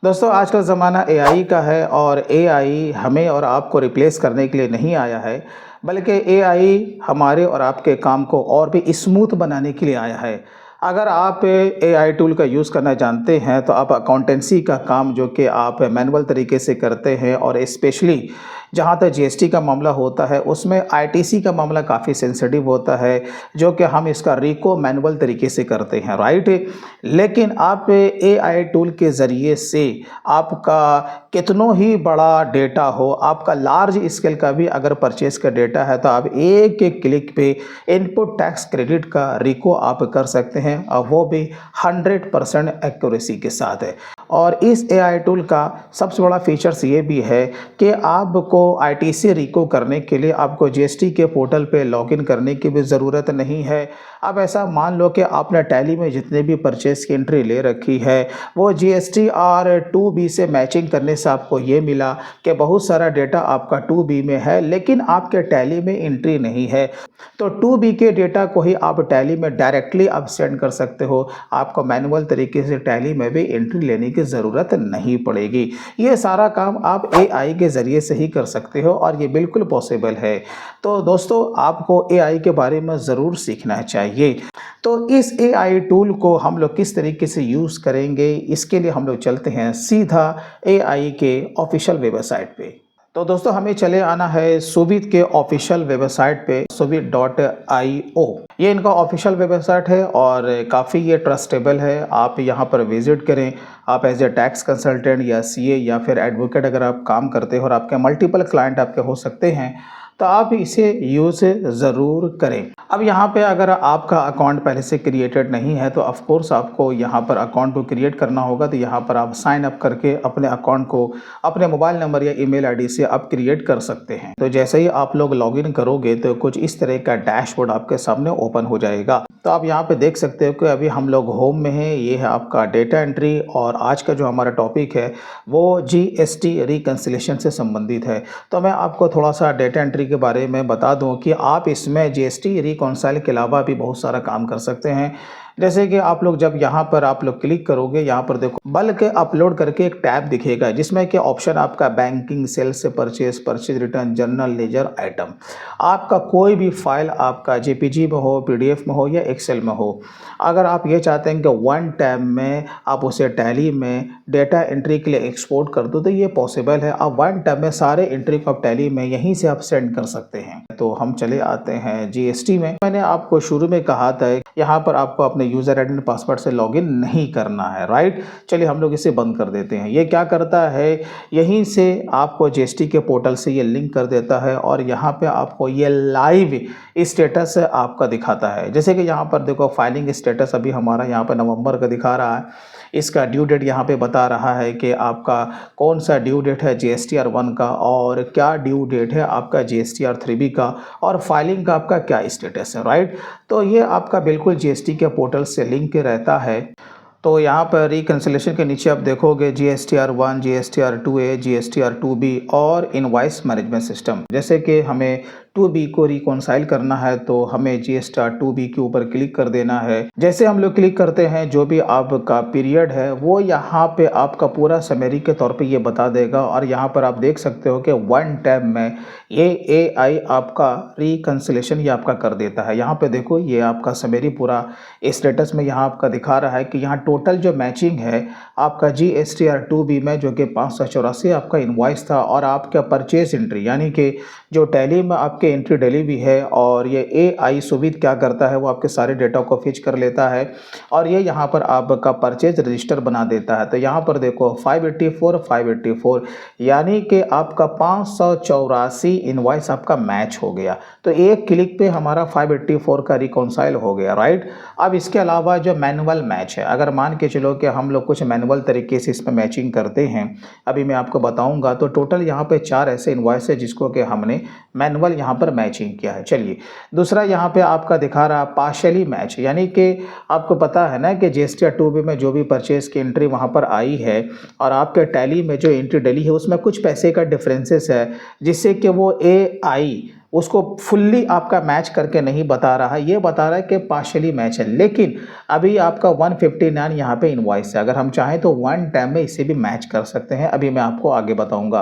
दोस्तों आज का ज़माना एआई का है और एआई हमें और आपको रिप्लेस करने के लिए नहीं आया है, बल्कि एआई हमारे और आपके काम को और भी स्मूथ बनाने के लिए आया है। अगर आप एआई टूल का यूज़ करना जानते हैं तो आप अकाउंटेंसी का काम जो कि आप मैनुअल तरीके से करते हैं और स्पेशली जहाँ तक जीएसटी का मामला होता है उसमें आईटीसी का मामला काफ़ी सेंसिटिव होता है, जो कि हम इसका रिको मैनुअल तरीके से करते हैं, राइट। लेकिन आप एआई टूल के ज़रिए से आपका कितनों ही बड़ा डेटा हो, आपका लार्ज स्केल का भी अगर परचेस का डेटा है तो आप एक एक क्लिक पे इनपुट टैक्स क्रेडिट का रिको आप कर सकते हैं और वो भी 100% एक्यूरेसी के साथ है। और इस एआई टूल का सबसे बड़ा फीचर्स ये भी है कि आपको आईटीसी रिको करने के लिए आपको जीएसटी के पोर्टल पे लॉगिन करने की भी ज़रूरत नहीं है। अब ऐसा मान लो कि आपने टैली में जितने भी परचेस की एंट्री ले रखी है वो जीएसटी और 2B से मैचिंग करने से आपको ये मिला कि बहुत सारा डेटा आपका 2B में है लेकिन आपके टैली में एंट्री नहीं है, तो 2B के डेटा को ही आप टैली में डायरेक्टली आप सेंड कर सकते हो। आपको मैनुअल तरीके से टैली में भी एंट्री लेने की ज़रूरत नहीं पड़ेगी। ये सारा काम आप एआई के ज़रिए से ही कर सकते हो और ये बिल्कुल पॉसिबल है। तो दोस्तों आपको एआई के बारे में ज़रूर सीखना चाहिए। तो इस एआई टूल को हम लोग किस तरीके से यूज़ करेंगे, इसके लिए हम लोग चलते हैं सीधा एआई के ऑफिशियल वेबसाइट पे। तो दोस्तों हमें चले आना है सुविध के ऑफिशियल वेबसाइट पे suvid.io। ये इनका ऑफिशियल वेबसाइट है और काफ़ी ये ट्रस्टेबल है। आप यहाँ पर विज़िट करें। आप एज ए टैक्स कंसल्टेंट या सीए या फिर एडवोकेट अगर आप काम करते हो और आपके मल्टीपल क्लाइंट आपके हो सकते हैं तो आप इसे यूज़ ज़रूर करें। अब यहाँ पे अगर आपका अकाउंट पहले से क्रिएटेड नहीं है तो ऑफ कोर्स आपको यहाँ पर अकाउंट को क्रिएट करना होगा। तो यहाँ पर आप साइन अप करके अपने अकाउंट को अपने मोबाइल नंबर या ईमेल आईडी से आप क्रिएट कर सकते हैं। तो जैसे ही आप लोग लॉगिन करोगे तो कुछ इस तरह का डैशबोर्ड आपके सामने ओपन हो जाएगा। तो आप यहाँ पे देख सकते हो कि अभी हम लोग होम में हैं। ये है आपका डेटा एंट्री और आज का जो हमारा टॉपिक है वो जीएसटी रिकन्सिलेशन से संबंधित है। तो मैं आपको थोड़ा सा डेटा एंट्री के बारे में बता दूं कि आप इसमें जीएसटी रिकॉन्साइल के अलावा भी बहुत सारा काम कर सकते हैं। जैसे कि आप लोग जब यहाँ पर आप लोग क्लिक करोगे, यहाँ पर देखो बल्क अपलोड करके एक टैब दिखेगा जिसमें कि ऑप्शन आपका बैंकिंग, सेल्स से purchase, purchase return, journal, ledger item. आपका कोई भी फाइल आपका जेपीजी में हो, पीडीएफ में हो या एक्सेल में हो, अगर आप ये चाहते हैं कि वन टाइम में आप उसे टैली में डेटा एंट्री के लिए एक्सपोर्ट कर दो तो ये पॉसिबल है। आप वन टाइम में सारे एंट्री को आप टैली में यहीं से आप सेंड कर सकते हैं। तो हम चले आते हैं जीएसटी में। मैंने आपको शुरू में कहा था यहाँ पर आपको अपने यूज़र आईडी एंड पासवर्ड से लॉगिन नहीं करना है, राइट। चलिए हम लोग इसे बंद कर देते हैं। ये क्या करता है, यहीं से आपको जीएसटी के पोर्टल से ये लिंक कर देता है और यहाँ पे आपको ये लाइव स्टेटस आपका दिखाता है। जैसे कि यहाँ पर देखो फाइलिंग स्टेटस अभी हमारा यहाँ पर नवंबर का दिखा रहा है। इसका ड्यू डेट यहाँ पे बता रहा है कि आपका कौन सा ड्यू डेट है जीएसटीआर 1 का और क्या ड्यू डेट है आपका जीएसटीआर 3B का और फाइलिंग का आपका क्या स्टेटस है, राइट। तो ये आपका बिल्कुल जीएसटी के पोर्टल से लिंक रहता है। तो यहाँ पर रिकन्सिलेशन के नीचे आप देखोगे GSTR 1, GSTR 2A, GSTR 2B और इनवॉइस मैनेजमेंट सिस्टम। जैसे कि हमें 2B को रिकॉन्साइल करना है तो हमें जीएसटीआर 2B के ऊपर क्लिक कर देना है। जैसे हम लोग क्लिक करते हैं जो भी आपका पीरियड है वो यहाँ पे आपका पूरा समरी के तौर पे ये बता देगा और यहाँ पर आप देख सकते हो कि वन टाइम में ये एआई आपका रिकन्सिलेशन ये आपका कर देता है। यहाँ पे देखो ये आपका समरी पूरा स्टेटस में यहाँ आपका दिखा रहा है कि यहाँ टोटल जो मैचिंग है आपका जीएसटीआर 2B में जो कि 584 आपका इनवॉइस था और आपका परचेज एंट्री यानी कि जो टैली में आपके एंट्री डली हुई है और ये एआई सुविध क्या करता है वो आपके सारे डेटा को फिच कर लेता है और ये यहाँ पर आपका परचेज रजिस्टर बना देता है। तो यहाँ पर देखो 584 यानी कि आपका 584 इनवॉइस आपका मैच हो गया। तो एक क्लिक पे हमारा 584 का रिकॉन्साइल हो गया, राइट। अब इसके अलावा जो मैनुअल मैच है, अगर मान के चलो कि हम लोग कुछ मैनुअल तरीके से इसमें मैचिंग करते हैं, अभी मैं आपको बताऊंगा। तो टोटल यहाँ पे 4 ऐसे इनवॉइस है जिसको कि हमने मैनुअल यहाँ पर मैचिंग किया है। चलिए दूसरा यहाँ पे आपका दिखा रहा पार्शियली मैच, यानी कि आपको पता है ना कि जीएसटीआर 2B में जो भी परचेज की एंट्री वहाँ पर आई है और आपके टैली में जो एंट्री डली है उसमें कुछ पैसे का डिफरेंसेस है जिससे कि वो एआई उसको फुल्ली आपका मैच करके नहीं बता रहा है, ये बता रहा है कि पार्शियली मैच है। लेकिन अभी आपका 159 यहाँ पे इनवॉइस है, अगर हम चाहें तो वन टाइम में इसे भी मैच कर सकते हैं, अभी मैं आपको आगे बताऊंगा।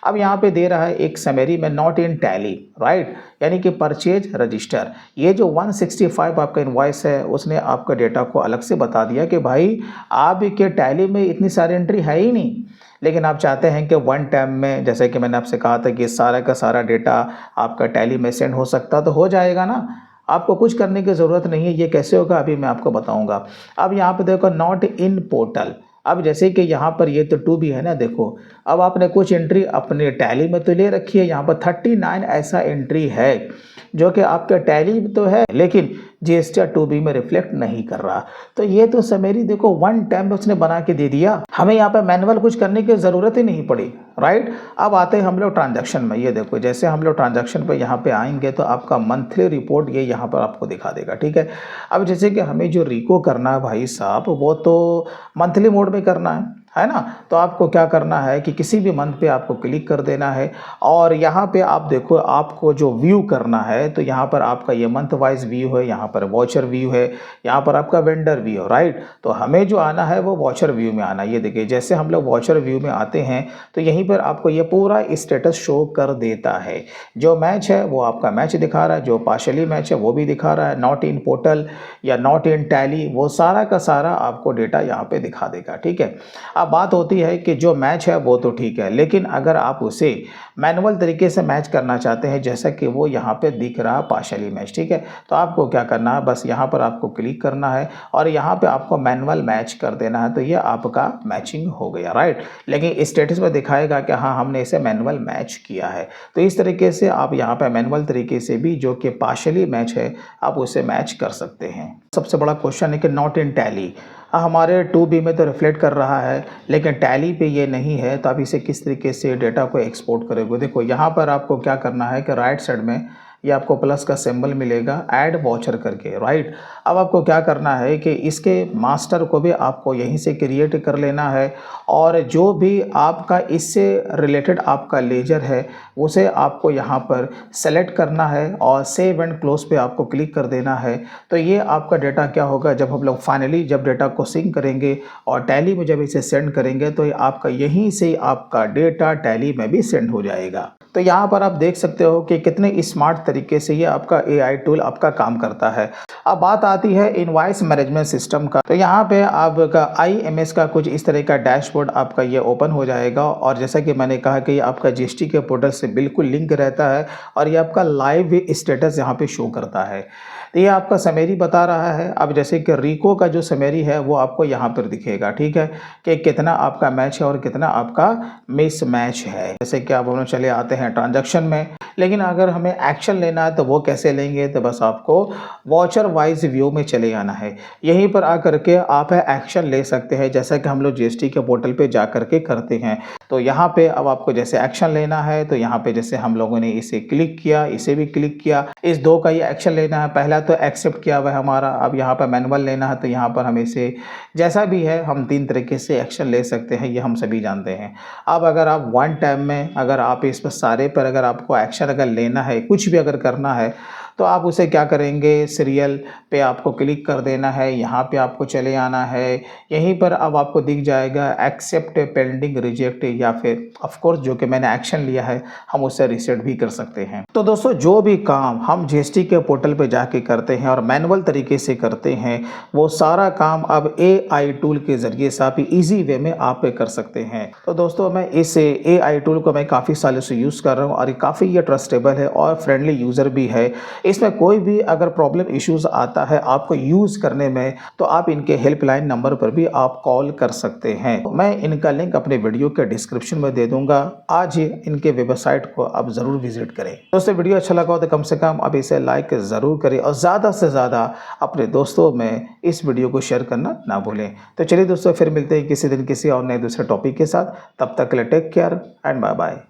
अब यहाँ पे दे रहा है एक समरी में नॉट इन टैली, राइट, यानी कि परचेज रजिस्टर। ये जो 165 आपका इनवॉइस है उसने आपका डेटा को अलग से बता दिया कि भाई आपके टैली में इतनी सारी एंट्री है ही नहीं, लेकिन आप चाहते हैं कि वन टाइम में, जैसे कि मैंने आपसे कहा था कि सारा का सारा डेटा आपका टैली में सेंड हो सकता, तो हो जाएगा ना, आपको कुछ करने की ज़रूरत नहीं है। ये कैसे होगा अभी मैं आपको बताऊंगा। अब यहाँ पे देखो नॉट इन पोर्टल, अब जैसे कि यहाँ पर ये तो टू भी है ना, देखो अब आपने कुछ एंट्री अपने टैली में तो ले रखी है, यहाँ पर 39 ऐसा एंट्री है जो कि आपका टैली तो है लेकिन जीएसटी 2B में रिफ्लेक्ट नहीं कर रहा। तो ये तो समरी देखो वन टाइम उसने बना के दे दिया, हमें यहाँ पे मैनुअल कुछ करने की ज़रूरत ही नहीं पड़ी, राइट। अब आते हैं हम लोग ट्रांजैक्शन में। ये देखो जैसे हम लोग ट्रांजैक्शन पे यहाँ पे आएंगे तो आपका मंथली रिपोर्ट ये यहाँ पर आपको दिखा देगा, ठीक है। अब जैसे कि हमें जो रिको करना है भाई साहब वो तो मंथली मोड में करना है ना, तो आपको क्या करना है कि किसी भी मंथ पे आपको क्लिक कर देना है और यहाँ पे आप देखो आपको जो व्यू करना है तो यहाँ पर आपका ये मंथ वाइज व्यू है, यहाँ पर वॉचर व्यू है, यहाँ पर आपका वेंडर व्यू है, राइट। तो हमें जो आना है वो वॉचर व्यू में आना है। ये देखिए जैसे हम लोग वॉचर व्यू में आते हैं तो यहीं पर आपको ये पूरा स्टेटस शो कर देता है। जो मैच है वो आपका मैच दिखा रहा है, जो पार्शली मैच है वो भी दिखा रहा है, नॉट इन पोर्टल या नॉट इन टैली वो सारा का सारा आपको डेटा यहाँ पे दिखा देगा, ठीक है। अब बात होती है कि जो मैच है वो तो ठीक है, लेकिन अगर आप उसे मैनुअल तरीके से मैच करना चाहते हैं जैसा कि वो यहाँ पे दिख रहा पार्शियली मैच, ठीक है, तो आपको क्या करना है, बस यहाँ पर आपको क्लिक करना है और यहाँ पे आपको मैनुअल मैच कर देना है, तो ये आपका मैचिंग हो गया, राइट। लेकिन स्टेटस में दिखाएगा कि हाँ हमने इसे मैनुअल मैच किया है। तो इस तरीके से आप यहाँ पे मैनुअल तरीके से भी जो कि पार्शियली मैच है आप उसे मैच कर सकते हैं। सबसे बड़ा क्वेश्चन है कि नॉट इन टैली हमारे 2B में तो रिफ्लेक्ट कर रहा है लेकिन टैली पे ये नहीं है, तो आप इसे किस तरीके से डेटा को एक्सपोर्ट करोगे। देखो यहाँ पर आपको क्या करना है कि राइट साइड में ये आपको प्लस का सिंबल मिलेगा ऐड वॉचर करके, राइट। अब आपको क्या करना है कि इसके मास्टर को भी आपको यहीं से क्रिएट कर लेना है और जो भी आपका इससे रिलेटेड आपका लेजर है उसे आपको यहाँ पर सेलेक्ट करना है और सेव एंड क्लोज पे आपको क्लिक कर देना है। तो ये आपका डेटा क्या होगा, जब हम लोग फाइनली जब डेटा को सिंक करेंगे और टैली में जब इसे सेंड करेंगे तो ये आपका यहीं से आपका डेटा टैली में भी सेंड हो जाएगा। तो यहाँ पर आप देख सकते हो कि कितने स्मार्ट तरीके से ये आपका एआई टूल आपका काम करता है। अब बात आती है इनवॉइस मैनेजमेंट सिस्टम का, तो यहाँ पे आपका IMS का कुछ इस तरह का डैशबोर्ड आपका ये ओपन हो जाएगा और जैसा कि मैंने कहा कि ये आपका जीएसटी के पोर्टल से बिल्कुल लिंक रहता है और ये आपका लाइव स्टेटस यहाँ पे शो करता है। तो ये आपका समरी बता रहा है। अब जैसे कि रिको का जो समरी है वो आपको यहाँ पर दिखेगा, ठीक है, कि कितना आपका मैच है और कितना आपका मिस मैच है। जैसे कि अब हम चले आते हैं ट्रांजैक्शन में, लेकिन अगर हमें एक्शन लेना है तो वो कैसे लेंगे, तो बस आपको वॉचर वाइज व्यू में चले आना है। यहीं पर आकर के आप एक्शन ले सकते हैं जैसा कि हम लोग जीएसटी के पोर्टल पे जा करके करते हैं। तो यहाँ पे अब आपको जैसे एक्शन लेना है तो यहाँ पे जैसे हम लोगों ने इसे क्लिक किया, इसे भी क्लिक किया, इस दो का ये एक्शन लेना है। पहला तो एक्सेप्ट किया हुआ है हमारा, अब यहाँ पर मैनुअल लेना है तो यहाँ पर हम इसे जैसा भी है हम 3 तरीके से एक्शन ले सकते हैं, ये हम सभी जानते हैं। अब अगर आप वन टाइम में अगर आप इस पर सारे पर अगर आपको एक्शन अगर लेना है, कुछ भी अगर करना है, तो आप उसे क्या करेंगे, सीरियल पे आपको क्लिक कर देना है, यहाँ पे आपको चले आना है। यहीं पर अब आपको दिख जाएगा एक्सेप्ट, पेंडिंग, रिजेक्ट या फिर ऑफ कोर्स जो कि मैंने एक्शन लिया है हम उसे रिसेट भी कर सकते हैं। तो दोस्तों जो भी काम हम जीएसटी के पोर्टल पे जाके करते हैं और मैनुअल तरीके से करते हैं वो सारा काम अब AI टूल के ज़रिए से आप ईजी वे में आप कर सकते हैं। तो दोस्तों मैं इस AI टूल को मैं काफ़ी सालों से यूज़ कर रहा हूँ और काफ़ी ये ट्रस्टेबल है और फ्रेंडली यूज़र भी है। इसमें कोई भी अगर प्रॉब्लम इश्यूज आता है आपको यूज़ करने में तो आप इनके हेल्पलाइन नंबर पर भी आप कॉल कर सकते हैं। मैं इनका लिंक अपने वीडियो के डिस्क्रिप्शन में दे दूंगा। आज ही इनके वेबसाइट को आप ज़रूर विजिट करें। दोस्तों वीडियो अच्छा लगा हो तो कम से कम आप इसे लाइक ज़रूर करें और ज़्यादा से ज़्यादा अपने दोस्तों में इस वीडियो को शेयर करना ना भूलें। तो चलिए दोस्तों फिर मिलते हैं किसी दिन किसी और नए दूसरे टॉपिक के साथ। तब तक के लिए take care and bye bye.